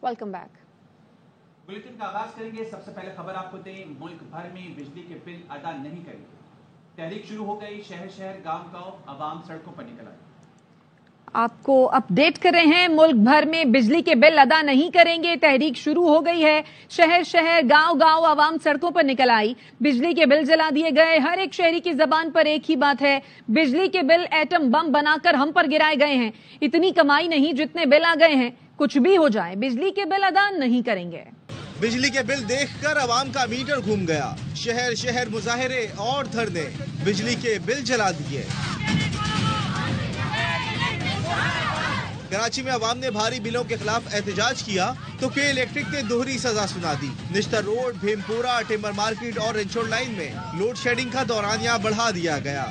Welcome back. Bulletin का आगाज करेंगे। सबसे पहले खबर आपको दें, मुल्क भर में बिजली के बिल अदा नहीं करेंगे। तहरीक शुरू हो गई। शहर शहर गांव-गांव आवाम सड़कों पर निकल आई। आपको अपडेट कर रहे हैं, मुल्क भर में बिजली के बिल अदा नहीं करेंगे। तहरीक शुरू हो गई है। शहर शहर गांव-गांव आवाम सड़कों पर निकल आई। बिजली के बिल जला दिए गए। हर एक शहरी की जबान पर एक ही बात है, बिजली के बिल एटम बम बनाकर हम पर गिराए गए हैं। इतनी कमाई नहीं जितने बिल आ गए हैं। कुछ भी हो जाए, बिजली के बिल अदा नहीं करेंगे। बिजली के बिल देखकर आवाम का मीटर घूम गया। शहर शहर मुजाहरे और धरने, बिजली के बिल जला दिए। कराची में आवाम ने भारी बिलों के खिलाफ एहतजाज किया तो के इलेक्ट्रिक ने दोहरी सजा सुना दी। Nishtar road, Bhimpura, timber market और रेंचोड लाइन में लोड शेडिंग का दौरानिया बढ़ा दिया गया।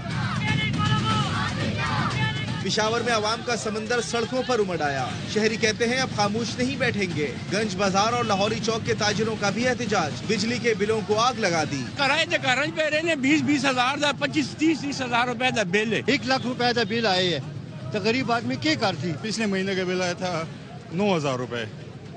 पिशावर में आवाम का समंदर सड़कों पर उमड़ आया। शहरी कहते हैं अब खामोश नहीं बैठेंगे। गंज बाजार और लाहौरी चौक के ताजिरों का भी एहतजाज, बिजली के बिलों को आग लगा दी। किराए पे 20-20 हजार का 25-30 हजार रुपए का बिल है। 1 लाख रुपए का बिल आए है तो गरीब आदमी क्या करती। पिछले महीने का बिल आया था 9,000 रुपए,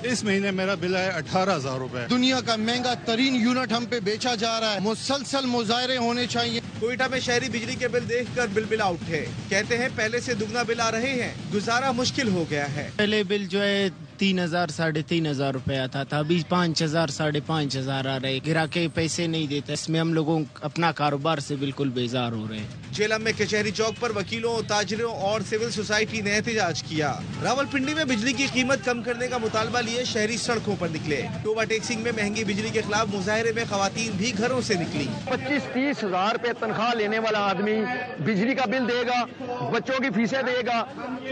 इस महीने मेरा बिल आया 18,000 रुपए। दुनिया का महंगा तरीन यूनिट हम पे बेचा जा रहा है। मुसलसल मुजाहरे होने चाहिए। कोयटा में शहरी बिजली के बिल देखकर बिल आउट है। कहते हैं पहले से दुगना बिल आ रहे हैं, गुजारा मुश्किल हो गया है। पहले बिल जो है 3,000 3,500 रुपए आता था, अभी 5,000 5,500 आ रहे। गिराके पैसे नहीं देते। इसमें हम लोगों अपना कारोबार से बिल्कुल बेजार हो रहे हैं। जेलम में कचहरी चौक पर वकीलों, ताजिरों और सिविल सोसाइटी ने एहतजाज किया। रावलपिंडी में बिजली की कीमत कम करने का मुतालबा लिए शहरी सड़कों पर निकले। टोबा टेक्सिंग में महंगी बिजली के खिलाफ मुजाहरे में खवातीन भी घरों से निकली। 25-30 हजार रुपए तनख्वाह लेने वाला आदमी बिजली का बिल देगा, बच्चों की फीसें देगा,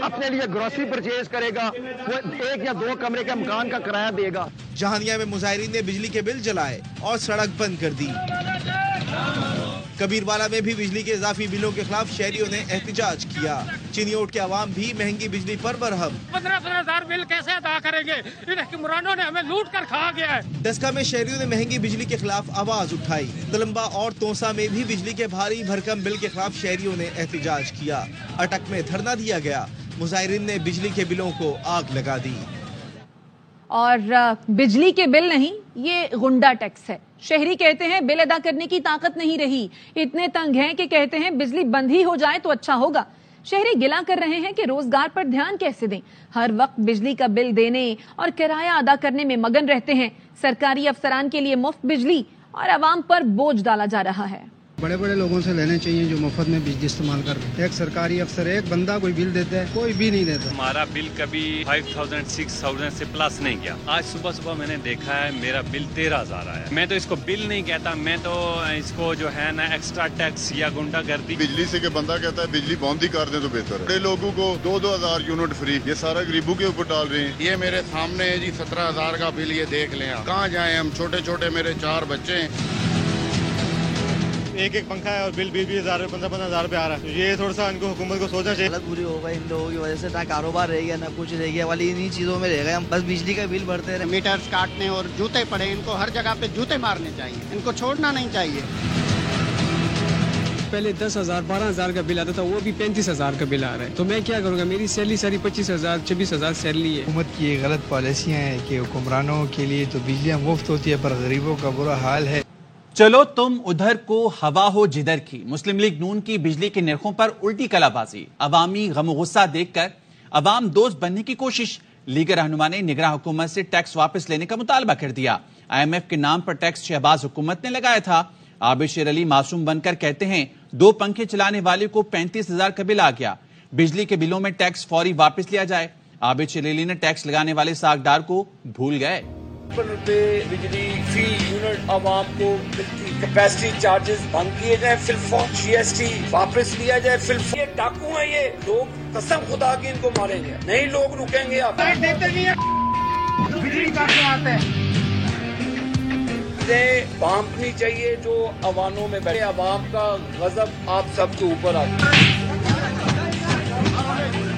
अपने लिए ग्रोसरी परचेज करेगा, वो 1 या 2 कमरे के मकान का किराया देगा। जहानिया में मुजाहिरीन ने बिजली के बिल जलाए और सड़क बंद कर दी। कबीरवाला में भी बिजली के इजाफी बिलों के खिलाफ शहरियों ने एहतजाज किया। चिनियोट के आवाम भी महंगी बिजली पर बरहम। 15-15 हजार बिल कैसे अदा करेंगे? इन हुक्मरानों ने हमें लूट कर खा गया है। डस्का में शहरियों ने महंगी बिजली के खिलाफ आवाज उठाई। तलम्बा और तोसा में भी बिजली के भारी भरकम बिल के खिलाफ शहरियों ने एहतजाज किया। अटक में धरना दिया गया। मुजाहिरीन ने बिजली के बिलों को आग लगा दी। और बिजली के बिल नहीं, ये गुंडा टैक्स है। शहरी कहते हैं बिल अदा करने की ताकत नहीं रही। इतने तंग हैं कि कहते हैं बिजली बंद ही हो जाए तो अच्छा होगा। शहरी गिला कर रहे हैं कि रोजगार पर ध्यान कैसे दें। हर वक्त बिजली का बिल देने और किराया अदा करने में मगन रहते हैं। सरकारी अफसरान के लिए मुफ्त बिजली और आवाम पर बोझ डाला जा रहा है। बड़े बड़े लोगों से लेने चाहिए जो मुफ्त में बिजली इस्तेमाल कर रहे हैं। एक सरकारी अफसर, एक बंदा कोई बिल देता है, कोई भी नहीं देता। हमारा बिल कभी 5,000-6,000 से प्लस नहीं गया। आज सुबह मैंने देखा है मेरा बिल 13,000 आया। मैं तो इसको बिल नहीं कहता, मैं तो इसको जो है ना एक्स्ट्रा टैक्स या गुंडागर्दी। बिजली से के बंदा कहता है बिजली बंद ही कर दे तो बेहतर है। बड़े लोगों को 2-2 हजार यूनिट फ्री, ये सारा गरीबों के ऊपर डाल रहे हैं। ये मेरे सामने है जी 17,000 का बिल, ये देख लें आप। कहाँ जाए हम, छोटे छोटे मेरे 4 बच्चे हैं। एक पंखा है और बिल 20-20 हजार 15-15 हजार रुपए आ रहा है। ये थोड़ा सा इनको हुकूमत को सोचना चाहिए। हालत बुरी हो गई इन लोगों की वजह से, ना कारोबार रह गया ना कुछ रह गया। वाली इन्हीं चीजों में रह गए हम, बस बिजली का बिल भरते रहे। मीटर्स काटने और जूते पड़े, इनको हर जगह पे जूते मारने चाहिए, इनको छोड़ना नहीं चाहिए। पहले 10,000 12,000 का बिल आता था, वो भी 35,000 का बिल आ रहा है। तो मैं क्या करूँगा? मेरी सैलरी सारी 25,000 26,000 सैलरी है। हुकूमत की गलत पॉलिसियाँ हैं कि हुक्मरानों के लिए तो बिजलियाँ मुफ्त होती है पर गरीबों का बुरा हाल है। चलो तुम उधर को हवा हो जिधर की। मुस्लिम लीग नून की बिजली के निर्खों पर उल्टी कलाबाजी, अवामी गम गुस्सा देखकर अवाम दोस्त बनने की कोशिश। लीग रहनुमा ने निगरान हुकूमत से टैक्स वापस लेने का मुतालबा कर दिया। IMF के नाम पर टैक्स शहबाज हुकूमत ने लगाया था। आबिद शेर अली मासूम बनकर कहते हैं 2 पंखे चलाने वाले को 35,000 का बिल आ गया। बिजली के बिलों में टैक्स फौरी वापस लिया जाए। आबिद शेर अली ने टैक्स लगाने वाले सागदार को भूल गए। बिजली फी यूनिट आवाम को कैपेसिटी चार्जेस बंद किए जाए, GST वापस लिया जाए। ये डाकू हैं, ये लोग कसम खुदा की इनको मारेंगे, नहीं लोग रुकेंगे। आप देते नहीं है, बिजली काटने आते हैं। बांटनी चाहिए जो अवानों में बैठे। अवाम का गजब आप सबके ऊपर आता है।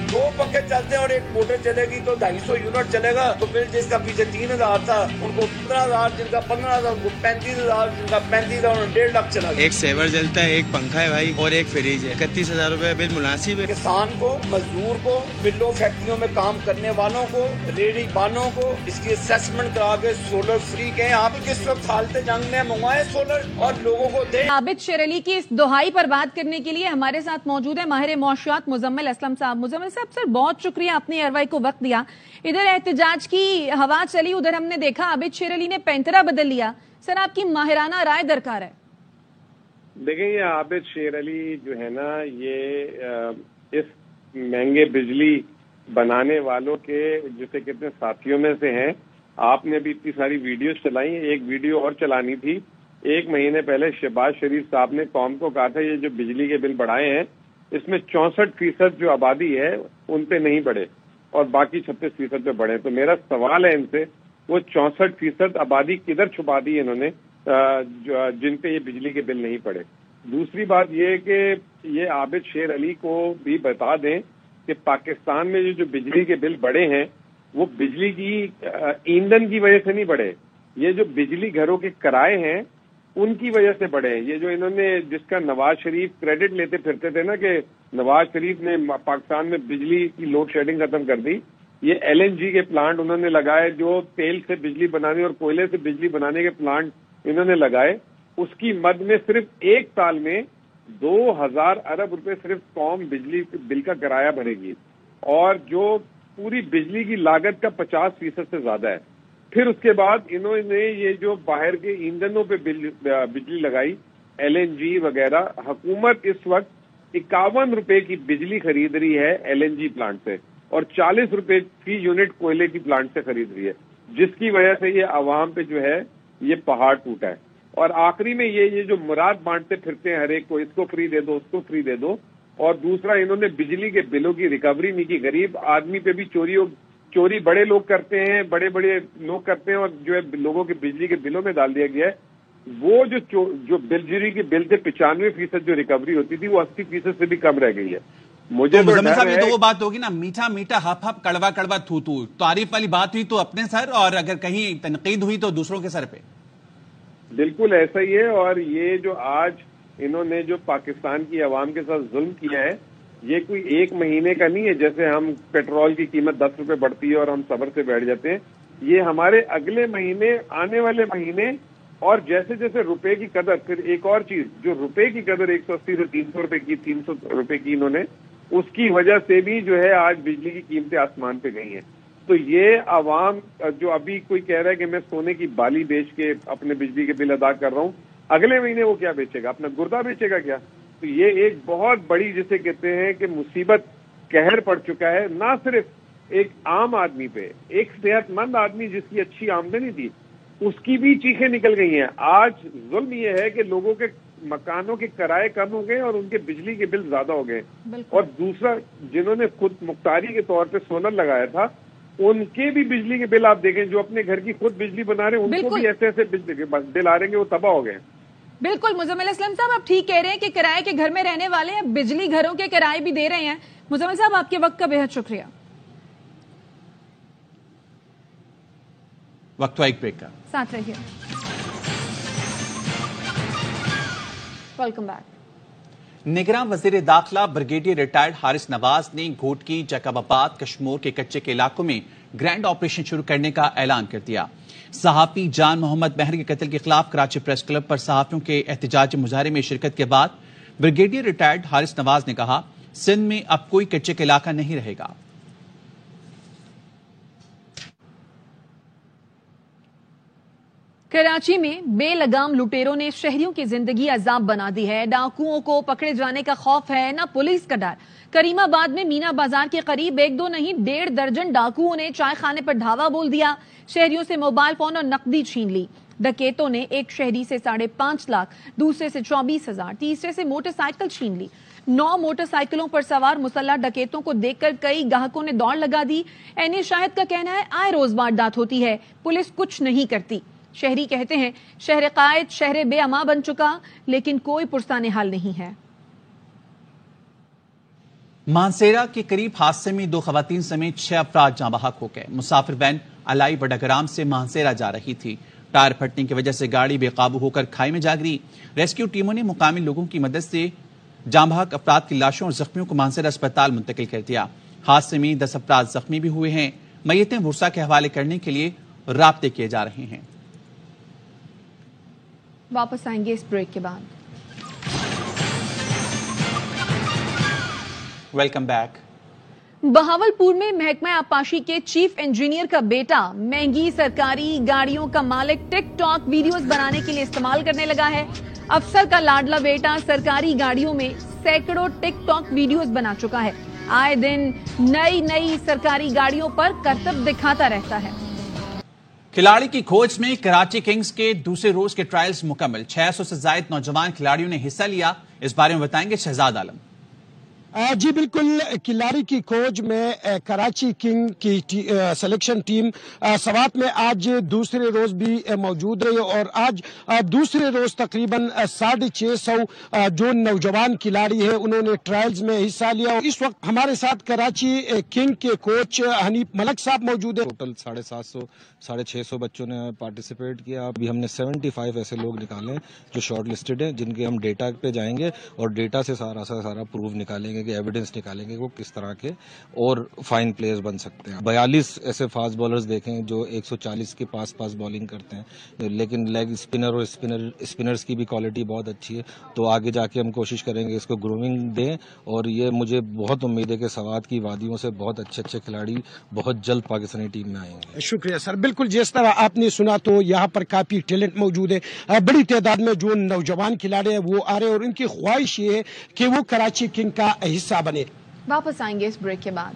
2 पंखे चलते हैं और एक मोटर चलेगी तो 250 यूनिट चलेगा, तो बिल जिसका पीछे 3,000 था उनको 15,000, जिनका 15,000 उनको 35,000, जिनका 35,000 1.5 लाख चला गया। एक सेवर जलता है, एक पंखा है भाई, और एक फ्रिज है। 31,000 रुपए बिल मुनासिब है। किसान को, मजदूर को, मिलों फैक्ट्रियों में काम करने वालों को, रेडी वालों को इसकी असेसमेंट करा के सोलर फ्री कहें। आप किस वक्त हालते जंग में मंगवाए सोलर और लोगों को दें। आबिद शेर अली की इस दोहाई पर बात करने के लिए हमारे साथ मौजूद है माहिर मौशूआत मुजम्मिल असलम साहब। मुजम्मिल साहब, सर बहुत शुक्रिया, आपने अरवाई को वक्त दिया। इधर एहतजाज की हवा चली, उधर हमने देखा आबिद शेर अली ने पैंतरा बदल लिया। सर, आपकी माहिराना राय दरकार है। देखें, ये आबिद शेर अली जो है ना, ये इस महंगे बिजली बनाने वालों के जिसे कहते हैं साथियों में से हैं। आपने अभी इतनी सारी वीडियोस चलाई, एक वीडियो और चलानी थी। 1 महीने पहले शहबाज शरीफ साहब ने कौम को कहा था ये जो बिजली के बिल बढ़ाए हैं इसमें 64% जो आबादी है उन पे नहीं बढ़े और बाकी 36% पे बढ़े। तो मेरा सवाल है इनसे, वो 64% आबादी किधर छुपा दी इन्होंने जिन पे ये बिजली के बिल नहीं पड़े। दूसरी बात ये कि ये आबिद शेर अली को भी बता दें कि पाकिस्तान में जो बिजली के बिल बढ़े हैं वो बिजली की ईंधन की वजह से नहीं बढ़े, ये जो बिजली घरों के किराए हैं उनकी वजह से बढ़े हैं। ये जो इन्होंने जिसका नवाज शरीफ क्रेडिट लेते फिरते थे ना कि नवाज शरीफ ने पाकिस्तान में बिजली की लोड शेडिंग खत्म कर दी, ये LNG के प्लांट उन्होंने लगाए, जो तेल से बिजली बनाने और कोयले से बिजली बनाने के प्लांट इन्होंने लगाए, उसकी मद में सिर्फ 1 साल में 2,000 अरब रुपए सिर्फ कौम बिजली बिल का किराया भरेगी और जो पूरी बिजली की लागत का 50% से ज्यादा है। फिर उसके बाद इन्होंने ये जो बाहर के ईंधनों पे बिजली लगाई, LNG वगैरह, हुकूमत इस वक्त 51 रुपए की बिजली खरीद रही है LNG प्लांट से और 40 रुपए फी यूनिट कोयले की प्लांट से खरीद रही है, जिसकी वजह से ये आवाम पे जो है ये पहाड़ टूटा है। और आखिरी में ये जो मुराद बांटते फिरते हैं हर एक को, इसको फ्री दे दो, उसको फ्री दे दो। और दूसरा, इन्होंने बिजली के बिलों की रिकवरी नहीं की। गरीब आदमी पे भी चोरी बड़े लोग करते हैं, बड़े बड़े लोग करते हैं और जो है लोगों के बिजली के बिलों में डाल दिया गया है। वो जो बिजली के बिल से 95% जो रिकवरी होती थी वो 80% से भी कम रह गई है। मुझे तो मुजम्मिल साहब, ये तो वो बात होगी ना, मीठा मीठा हप हप, कड़वा कड़वा थू थू। तारीफ वाली बात हुई तो अपने सर, और अगर कहीं तनकीद हुई तो दूसरों के सर पे। बिल्कुल ऐसा ही है। और ये जो आज इन्होंने जो पाकिस्तान की आवाम के साथ जुल्म किया है, ये कोई 1 महीने का नहीं है। जैसे हम पेट्रोल की कीमत 10 रुपए बढ़ती है और हम सब्र से बैठ जाते हैं, ये हमारे अगले महीने, आने वाले महीने, और जैसे जैसे रुपए की कदर, फिर एक और चीज, जो रुपए की कदर 180 से 300 रुपए की, 300 रुपए की इन्होंने, उसकी वजह से भी जो है आज बिजली की कीमतें आसमान पे गई हैं। तो ये आवाम जो अभी कोई कह रहा है कि मैं सोने की बाली बेच के अपने बिजली के बिल अदा कर रहा हूँ, अगले महीने वो क्या बेचेगा? अपना गुर्दा बेचेगा क्या? तो ये एक बहुत बड़ी, जिसे कहते हैं कि मुसीबत, कहर पड़ चुका है, ना सिर्फ एक आम आदमी पे, एक सेहतमंद आदमी जिसकी अच्छी आमदनी थी उसकी भी चीखें निकल गई हैं। आज जुल्म ये है कि लोगों के मकानों के किराए कम हो गए और उनके बिजली के बिल ज्यादा हो गए। और दूसरा, जिन्होंने खुद मुख्तारी के तौर पे सोलर लगाया था, उनके भी बिजली के बिल आप देखें, जो अपने घर की खुद बिजली बना रहे हैं, उनको भी ऐसे ऐसे बिजली के बिल आ रहे हैं, वो तबाह हो गए। बिल्कुल मुजम्मिल असलम साहब, आप ठीक कह रहे हैं कि किराए के घर में रहने वाले हैं, बिजली घरों के किराए भी दे रहे हैं। मुजम्मिल साहब, आपके वक्त का बेहद शुक्रिया। वक्त हुआ एक ब्रेक का, साथ रहिए। Welcome back. निगरान वजीर दाखिला ब्रिगेडियर रिटायर्ड हारिस नवाज ने घोटकी, जैकबाबाद, कश्मोर के कच्चे के इलाकों में ग्रैंड ऑपरेशन शुरू करने का ऐलान कर दिया। सहाफी जान मोहम्मद महर के कत्ल के खिलाफ कराची प्रेस क्लब पर सहाफियों के एहतजाजी मुजाहरे में शिरकत के बाद ब्रिगेडियर रिटायर्ड हारिस नवाज ने कहा, सिंध में अब कोई कच्चे का इलाका नहीं रहेगा। कराची में बेलगाम लुटेरों ने शहरियों की जिंदगी अजाब बना दी है। डाकुओं को पकड़े जाने का खौफ है, न पुलिस का डर। करीमाबाद में मीना बाजार के करीब 1-2 नहीं 1.5 दर्जन डाकुओं ने चाय खाने पर धावा बोल दिया। शहरियों से मोबाइल फोन और नकदी छीन ली। डकैतों ने एक शहरी से 5.5 लाख, दूसरे से 24,000, तीसरे से मोटरसाइकिल छीन ली। 9 मोटरसाइकिलों पर सवार मुसल्लह डकैतों को देखकर कई ग्राहकों ने दौड़ लगा दी। एनी शाहिद का कहना है, आए रोज वारदात होती है, पुलिस कुछ नहीं करती। शहरी कहते हैं, शहर कायद शहर बेअमा बन चुका, लेकिन कोई पुरसाने हाल नहीं है। مانسیرا کے قریب حادثے میں 2 خواتین سمیت 6 افراد جاں بحق ہو گئے۔ مسافر وین الائی بڑاگرام سے مانسیرا جا رہی تھی۔ ٹائر پھٹنے کی وجہ سے گاڑی بے قابو ہو کر کھائی میں جا گری۔ ریسکیو ٹیموں نے مقامی لوگوں کی مدد سے جاں بحق افراد کی لاشوں اور زخمیوں کو مانسیرا اسپتال منتقل کر دیا۔ حادثے میں 10 افراد زخمی بھی ہوئے ہیں۔ میتیں ورثاء کے حوالے کرنے کے لیے رابطے کیے جا رہے ہیں۔ واپس آئیں گے اس بریک کے بعد۔ Welcome back. بہاولپور میں محکمہ آبپاشی کے چیف انجینئر کا بیٹا مہنگی سرکاری گاڑیوں کا مالک ٹک ٹاک ویڈیوز بنانے کے لیے استعمال کرنے لگا ہے۔ افسر کا لاڈلا بیٹا سرکاری گاڑیوں میں سینکڑوں ٹک ٹاک ویڈیوز بنا چکا ہے۔ آئے دن نئی سرکاری گاڑیوں پر کرتب دکھاتا رہتا ہے۔ کھلاڑی کی کھوج میں کراچی کنگز کے دوسرے روز کے ٹرائلز مکمل۔ 600 سے زائد نوجوان کھلاڑیوں نے حصہ لیا۔ اس بارے میں بتائیں گے شہزاد عالم۔ جی بالکل، کھلاڑی کی کھوج میں کراچی کنگ کی سلیکشن ٹیم سوات میں آج دوسرے روز بھی موجود رہی اور آج دوسرے روز تقریباً 650 جو نوجوان کھلاڑی ہیں انہوں نے ٹرائلز میں حصہ لیا۔ اس وقت ہمارے ساتھ کراچی کنگ کے کوچ حنیف ملک صاحب موجود ہیں۔ ٹوٹل 750 650 بچوں نے پارٹیسپیٹ کیا۔ ابھی ہم نے 75 ایسے لوگ نکالے جو شارٹ لسٹڈ ہیں، جن کے ہم ڈیٹا پہ جائیں گے اور ڈیٹا سے سارا پروف نکالیں گے کہ ایویڈنس نکالیں گے وہ کس طرح کے اور فائن پلیئرز بن سکتے ہیں۔ 42 ایسے فاسٹ بالرز دیکھیں جو 140 کے پاس بالنگ کرتے ہیں، لیکن لیگ اسپنر اور اسپنرز کی بھی کوالٹی بہت اچھی ہے۔ تو آگے جا کے ہم کوشش کریں گے اس کو گرومنگ دیں، اور یہ مجھے بہت امید ہے کہ سوات کی وادیوں سے بہت اچھے کھلاڑی بہت جلد پاکستانی ٹیم میں آئیں گے۔ شکریہ سر۔ بالکل جس طرح آپ نے سنا تو یہاں پر کافی ٹیلنٹ موجود ہے، بڑی تعداد میں جو نوجوان کھلاڑی ہیں وہ آ رہے ہیں اور ان کی خواہش یہ ہے کہ وہ کراچی کنگ کا حصہ بنے۔ واپس آئیں گے اس بریک کے بعد۔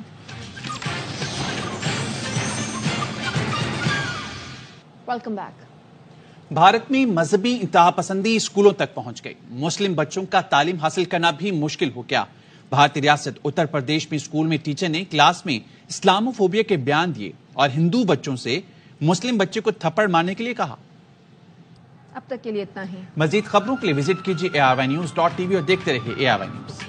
Welcome back. بھارت میں مذہبی انتہا پسندی اسکولوں تک پہنچ گئی۔ مسلم بچوں کا تعلیم حاصل کرنا بھی مشکل ہو گیا۔ بھارتی ریاست اتر پردیش میں اسکول میں ٹیچر نے کلاس میں اسلامو فوبیا کے بیان دیے اور ہندو بچوں سے مسلم بچے کو تھپڑ مارنے کے لیے کہا۔ اب تک کے لیے اتنا ہی۔ مزید خبروں کے لیے وزٹ کیجیے ARYnews.tv اور دیکھتے رہیے ARY News۔